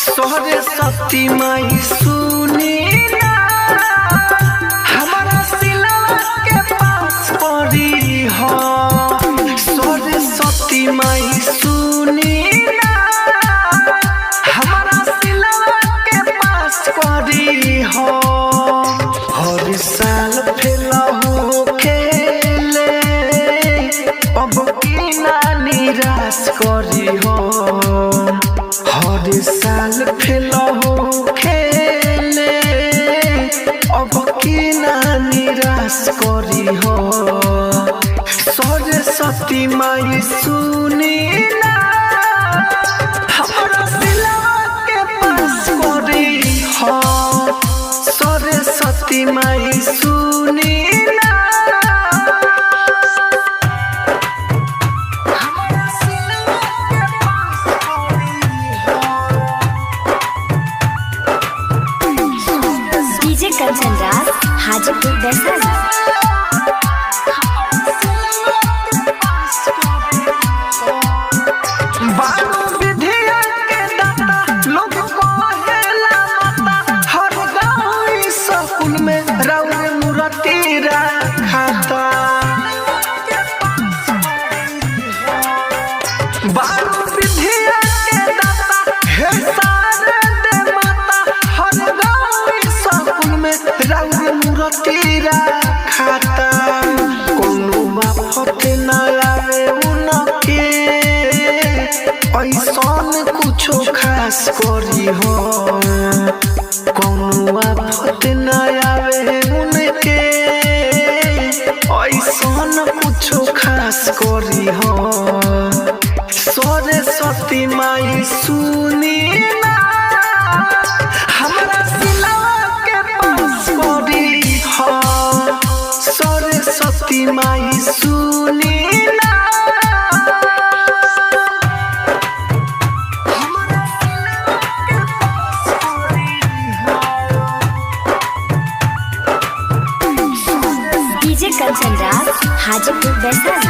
सरस्वती माई सुनी ना हमारा सिलवा के पास पड़ी हो। सरस्वती माई सुनी ना हमारा सिलवा के पास पड़ी हो। हर साल फेलहू खेले अब की ना निराश करी हो। हर साल फेलहू खेले अब की ना निराश करी हो। सरस्वती माई सुनी ना हमारा सिलवा के पास करी हो। सरस्वती माई सुनी ना हमारा सिलवा के पास डीजे कंचन राज हाजीपुर वैशाली। बारू विधिया के दाता लोग कहेला माता। हर गाँव स्कूल में रउर मूर्ति रखाता। बारू विधिया के दाता हे सारे दे माता। हर गाँव स्कूल में रउर मूर्ति रखाता। कोनो बात ना आवे उनके ऐसन कुछो खास करी हो। कोनो आफत ना आवे उनके ऐसन कुछो खास करी हो। सरस्वती माई सुनी ना हमारा सिलवा के पास करी हो। सरस्वती माई सुनी ना डीजे कंचन राज हाजीपुर वैशाली।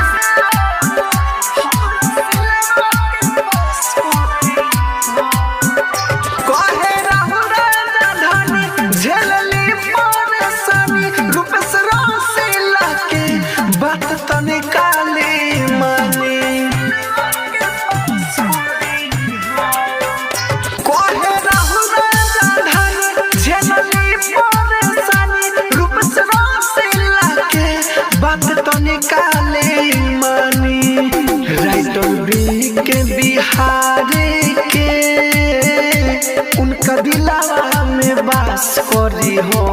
कहे राहु राजधानी झेलली परेशानी। रूपेश रसीला के बात तनी काली मानी। कहे राहु राजधानी झेलली परेशानी। रूपेश रसीला के बात तनी काली मानी। राइटर बी के बिहारी के उनका दिलावा में बास करी हो।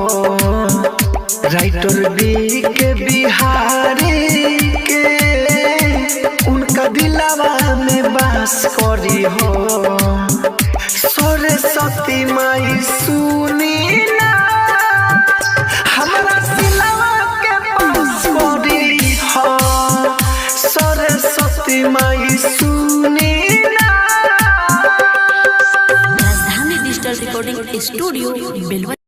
राइटर बी के बिहारी के उनका दिलावा में बास करी हो। सरस्वती माई सुनी ना हमारा सिलवा के पास करी हो। सरस्वती माई सुनी ना। राजधानी डिजिटल रिकॉर्डिंग स्टूडियो बेलवा।